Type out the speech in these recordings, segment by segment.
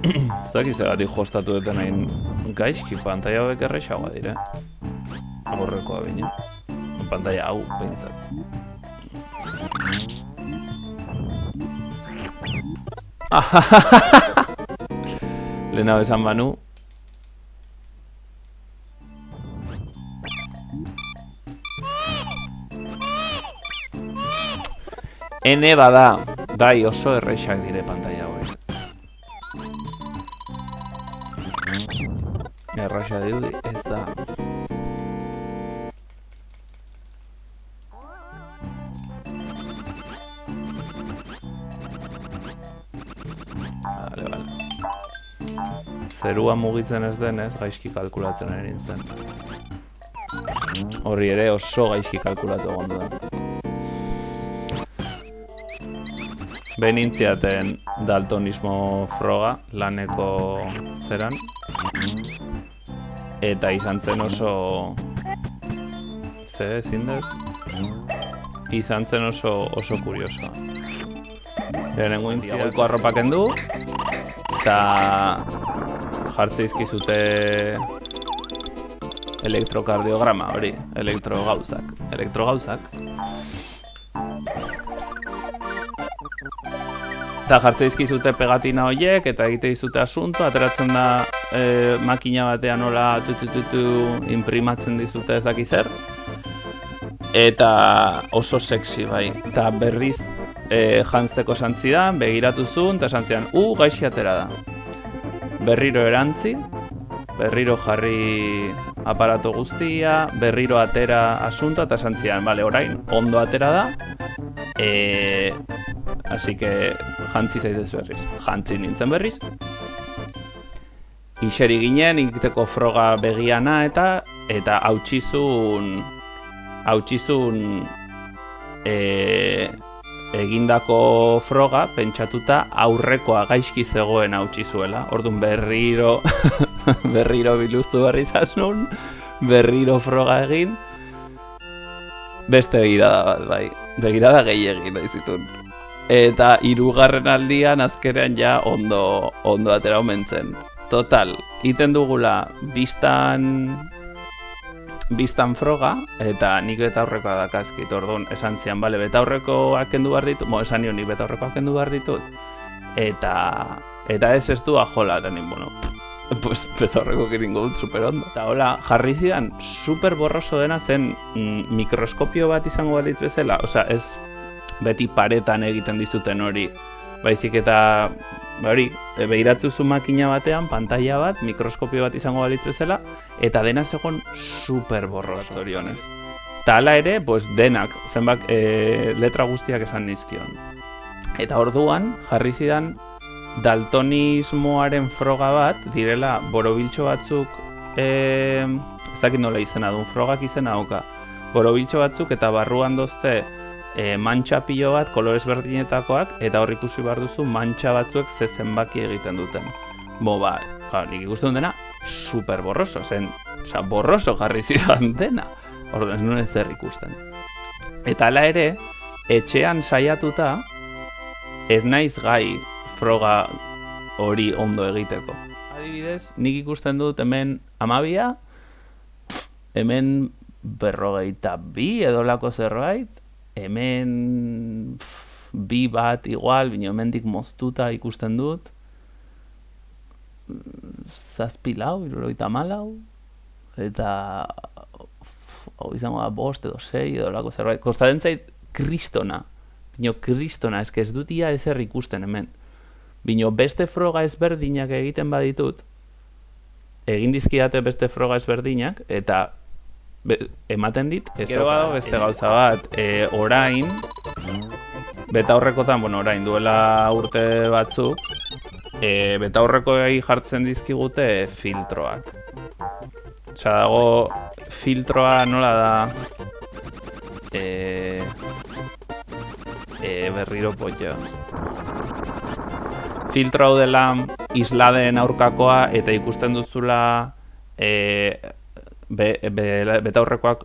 Ez dakiz egatik jostatu duten hain gaizki, pantaila hauek errexagoa dire. Aurrekoa baino. Pantaila hau, behintzat. Lehena bezan banu. Ene bada, bai oso errexak dire pantaila hauek. Erraxa dirudi, ez da. Vale. Zerua mugitzen ez denez, gaizki kalkulatzen ari nintzen. Horri ere oso gaizki kalkulatu egon da. Benintziaten daltonismo froga laneko zeran. Eta izan zen oso... ezin dut? Izan zen oso kuriosoa. Lehenengo intziagoiko arropak endu, eta jartzeizkizute elektrokardiograma, hori, elektrogauzak. Eta jartzeizkizute pegatina horiek, eta egite dizute asunto, ateratzen da makina batean nola imprimatzen dizute ez dakiz zer. Eta oso sexy bai. Eta berriz jantzteko santzidan, begiratu zuen, eta santzidan, gaizki atera da. Berriro erantzi, berriro jarri aparato guztia, berriro atera asunto, eta santzidan, bale, orain, ondo atera da. Así que jantzi zaitez berriz. Jantzi nintzen berriz. Ixeri ginen, ikiteko froga begiana eta hautsizun egindako froga pentsatuta aurrekoa gaizki zegoen hautsizuela. Orduan berriro biluztu berri zanun, berriro froga egin. Beste begirada bat, bai. Begirada gehiagin nahi zitun. Eta hirugarren aldian azkenean ja ondo atera omentzen. Total, iten dugula biztan froga, eta nik betaurrekoa dakazkit, orduan esan zian, bale, betaurrekoak kendu behar ditut, esan nion nik betaurrekoak kendu behar ditut, eta ez du ajola, eta nik, pues betaurrekoak iringo dut super ondo. Eta hola, jarri zidan super borroso dena zen mikroskopio bat izango balitz bezala, osea, ez beti paretan egiten dizuten hori, baizik eta hori, behiratzuzu makina batean, pantalla bat, mikroskopio bat izango balitz bezala, eta dena zegoen super borroso zorionez. Eta hala ere, pues denak, zenbak letra guztiak esan nizkion. Eta orduan, jarri zidan daltonismoaren froga bat, direla borobiltxo batzuk, ez dakit nola izena duen, frogak izena dauka, borobiltxo batzuk eta barruan dozte mantxa pilo bat, kolorez berdinetakoak, eta hor ikusi behar duzu mantxa batzuek ze zenbaki egiten duten. Nik ikusten dena super borroso, borroso jarri zidan dena. Orduan ez nuen zer ikusten. Eta hala ere, etxean saiatuta, ez naiz gai froga hori ondo egiteko. Adibidez, nik ikusten dut hemen 12, hemen 52 edolako zerbait, hemen 2 bat igual, bino hemendik moztuta ikusten dut, 7 lau, 74, eta hau izango da 5 edo 6 edolako zerbait. Kostatzen zait kristona, ez dut ia ezer ikusten hemen. Bino beste froga ezberdinak egiten baditut, egin dizkidate beste froga ezberdinak, eta ematen dit, gero badago beste gauza bat, orain, betaurrekotan, orain duela urte batzuk, betaurrekoei jartzen dizkigute filtroak. Osa dago, filtroa nola da, berriro potxo. Filtro hau dela isladen aurkakoa eta ikusten duzula betaurrekoak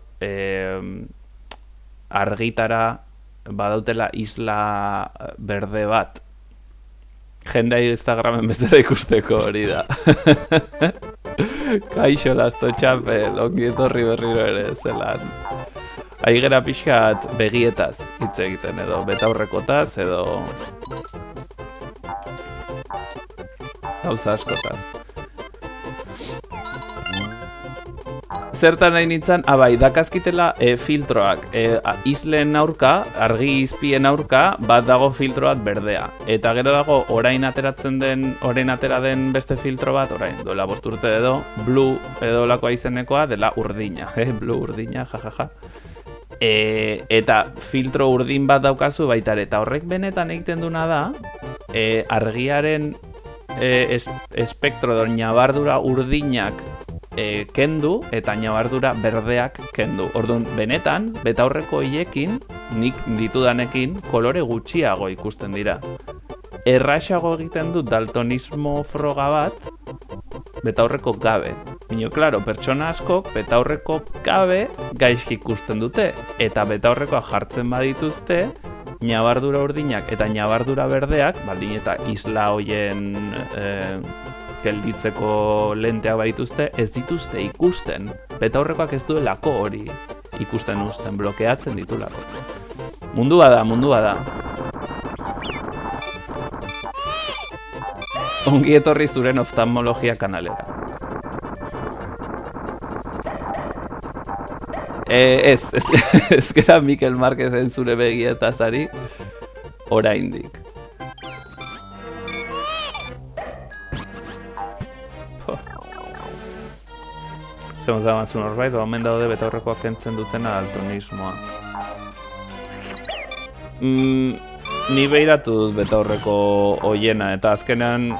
argitara badautela isla berde bat. Jendea Instagramen bezala ikusteko hori da. Kaixo lasto txapel, ongi etorri berriro ere, zelan. Aigera pixkat begietaz hitz egiten edo, betaurrekotaz edo gauza askotaz. Zertan nahi nintzen, bai, dakazkitela filtroak. Isleen aurka, argi izpien aurka, bat dago filtro bat berdea. Eta gero dago orain atera den beste filtro bat, orain, dola 5 urte edo, blue edo lakoa izenekoa, dela urdina. Blue urdina, jajaja. Eta filtro urdin bat daukazu baita ere, eta horrek benetan egiten duna da, argiaren espektro edo ñabardura urdinak kendu eta ñabardura berdeak kendu. Orduan, benetan, betaurreko hilekin, nik ditudanekin, kolore gutxiago ikusten dira. Erraxago egiten du daltonismo froga bat, betaurreko gabe. Bino, klaro, pertsona askok betaurreko gabe gaizki ikusten dute. Eta betaurrekoa jartzen badituzte, ñabardura urdinak eta ñabardura berdeak, baldin eta isla hoien gelditzeko lenteak badituzte, ez dituzte ikusten. Betaurrekoak ez duelako hori ikusten uzten, blokeatzen ditulako. Mundua da. Ongi etorri zuren oftalmologia kanalera. Ez gara Mikel Marquezen zure begietaz ari, oraindik. Zemuz da mazun horbait, omen daude betaurrekoak kentzen dutena daltonismoa. Ni behiratu dut betaurreko hoiena, eta azkenean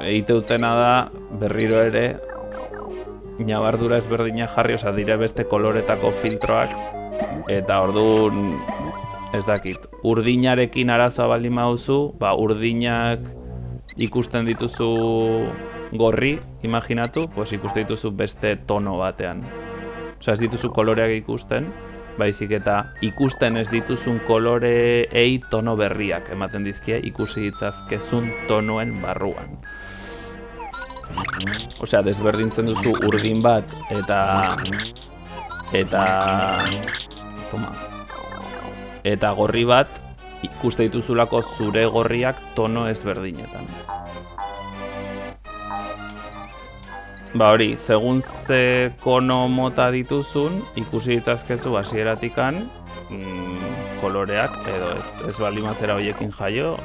egite dutena da berriro ere ñabardura ezberdina jarri, oza, dire beste koloretako filtroak, eta orduan ez dakit, urdinarekin arazoa baldin baduzu, urdinak ikusten dituzu gorri, imaginatu, pues ikusten dituzu beste tono batean. Oza, ez dituzu koloreak ikusten, baizik eta ikusten ez dituzun koloreei tono berriak ematen dizkie ikusi ditzazkezun tonoen barruan. Osea, desberdintzen duzu urdin bat eta gorri bat ikuste dituzulako zure gorriak tono ezberdinetan. Hori, segun ze kono mota dituzun, ikusi ditzazkezu hasieratikan koloreak, edo ez baldin mazera horiekin jaio,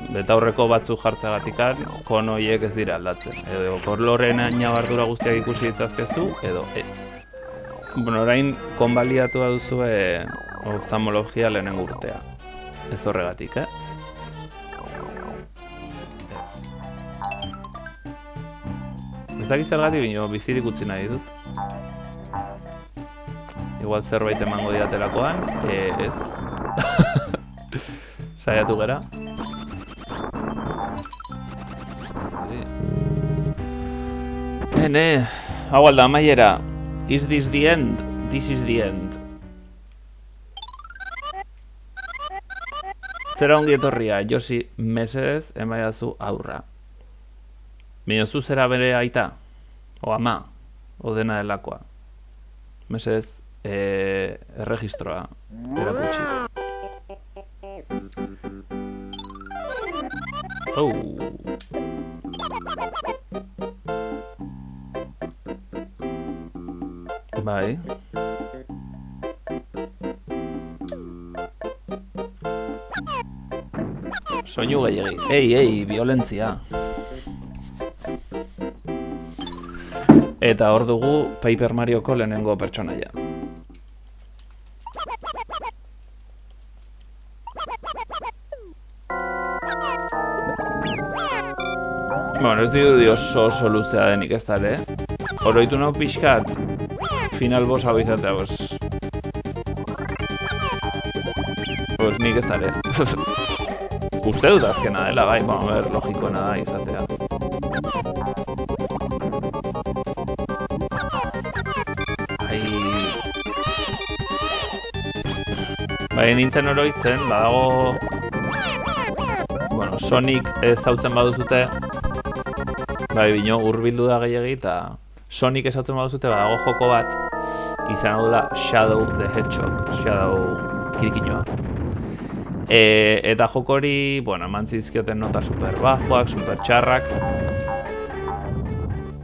betaurreko batzu jartzagatikan, kono horiek ez dira aldatzen. Edo koloreen ñabardura guztiak ikusi ditzazkezu, edo ez. Orain, konbaliatu da duzue oftalmologia lehenengo urtea. Ez horregatik, Ez dakiz zergatik bino, bizirik utzi nahi dut. Igual zerbait emango diatelakoan, ez. Saiatu gera. Hau alda, amaiera. Is this the end? This is the end. Zera ongi etorria, Josi, mesedez, emaidazu aurra. Bino zu zera bere aita, o ama, o dena delakoa. Mesedez, erregistroa erakutsi. Bai. Soinu gehiagi. Ei, violentzia. Eta hor dugu Paper Marioko lehenengo pertsonaia. Bueno, ez dirudi oso luzea denik ez dara, Oroitu nau pixkat final boss hau izatea, pues nik ez dara. Uste dut azkena dela, bai, logikoena da izatea. Bai, nintzen oroitzen, badago bueno, Sonic ezautzen baduzute, bai, bino, urbildu da gehiagi, eta Sonic ezautzen baduzute, badago joko bat, izan hau da Shadow the Hedgehog, Shadow kirikinoa. Eta joko hori, bueno, eman zizkioten nota super bajoak, super txarrak.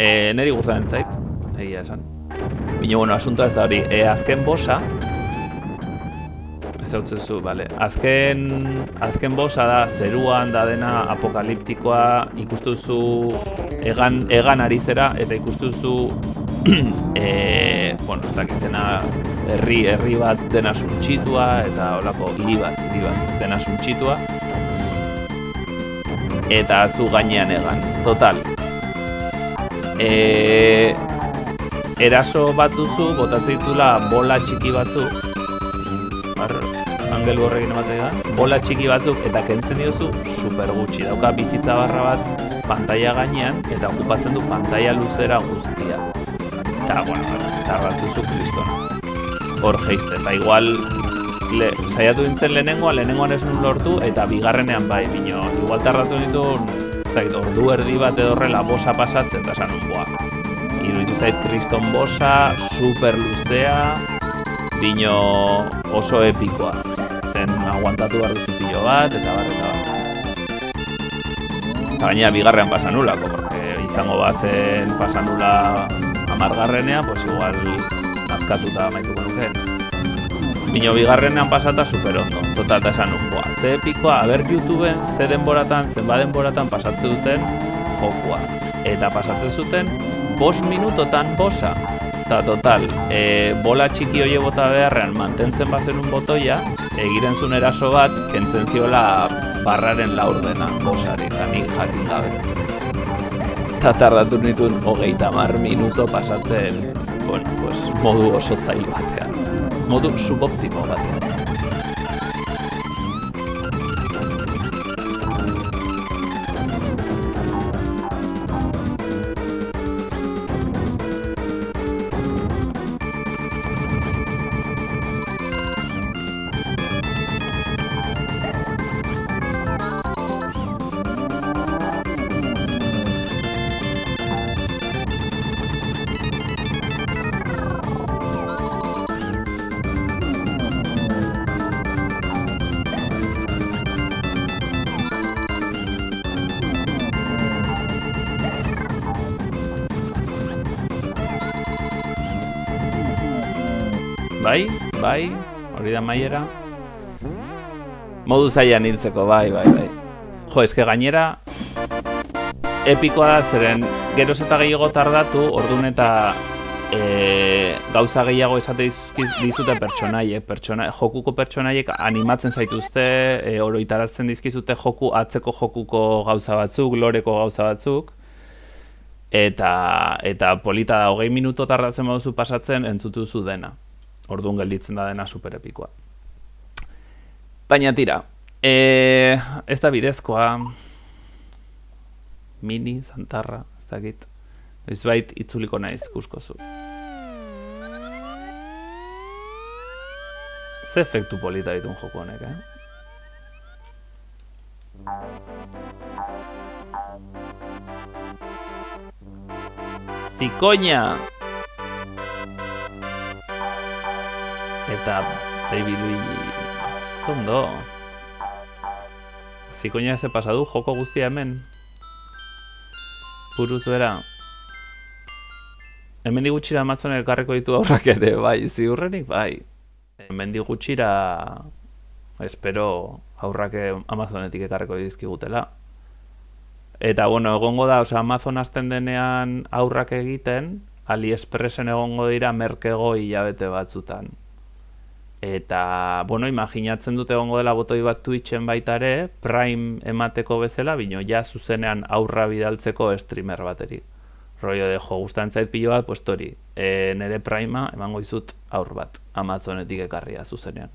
Neri gustatzen zait, egia esan. Bino, bueno, asuntoa ez da hori, azken bossa, ez hau zuzu, bale. Azken bossa da, zeruan da dena apokaliptikoa, ikustuzu egan ari zera, eta ikustuzu, bueno, ez dakit dena, herri bat dena suntxitua, eta holako hiri bat dena suntxitua, eta zu gainean egan, total. Eraso bat duzu, botatzen ditula bola txiki batzuk, angelu horrekin ematea, bola txiki batzuk, eta kentzen diozu super gutxi. Dauka bizitza barra bat pantalla gainean, eta okupatzen du pantalla luzera guztia. Eta, bueno, tardatzuzu kristona. Hor geizte, eta igual saiatu dintzen lehenengoan ez nun lortu, eta bigarrenean bai, bino, igual tardatu ditun, ez dakit, ordu erdi bat edo horrela bosa pasatzen, eta esan boa. Iruditu zait kriston bosa, super luzea, bino oso epikoa. Zen aguantatu behar duzu pilo bat, eta bar. Eta gainera bigarrean pasanulako, porque izango bazen pasanula amargarrenea, pues igual nazkatuta maituko nuke. Bino bigarrenean pasata super ondo, total da esan nun, boa, ze epikoa, aber YouTubeen ze denboratan, zenba denboratan pasatzen duten jokua. Eta pasatzen zuten 5 minutotan bosa. Eta total, bola txiki hori bota beharrean mantentzen bazen un botoia, egiren zuen eraso bat, kentzen ziola barraren laurdena bosari, eta nik jakin gabe. Eta tardatu nituen 30 minuto pasatzen, bueno, pues, modu oso zail batean. Modu suboptimo batean. Bai, hori da maiera. Modu zailan hiltzeko, bai. Jo, eske gainera epikoa da, zeren geroz eta gehiago tardatu, orduan eta gauza gehiago esate dizute pertsonaiek. Jokuko pertsonaiek animatzen zaituzte, oroitaratzen dizkizute atzeko jokuko gauza batzuk, loreko gauza batzuk. Eta polita da, 20 minuto tardatzen baduzu pasatzen entzutuzu dena. Orduan gelditzen da dena super epikoa. Baina tira, ez da bidezkoa, mini, zantarra, ez dakit. Ez bait itzuliko naiz kuskozu. Ze efektu polita ditun joko honek, Zikoina! Eta Baby Luigi zondo. Zikoina ez pasadu joko guztia hemen. Buruz bera. Hemen digutxira Amazonek ekarriko ditu aurrak ere, bai, ziurrenik, bai. Hemen digutxira espero aurrak Amazonetik ekarriko dizkigutela. Eta, bueno, egongo da, Amazon azten denean aurrak egiten, AliExpressen egongo dira merkego hilabete batzutan. Eta, bueno, imaginatzen dute egongo dela botoi bat Twitchen baita ere, Prime emateko bezala, bino ja zuzenean aurra bidaltzeko streamer bateri. Rollo de jo, gustan zait pilo bat, pues tori, nere Primea emango izut aur bat, Amazonetik ekarria zuzenean.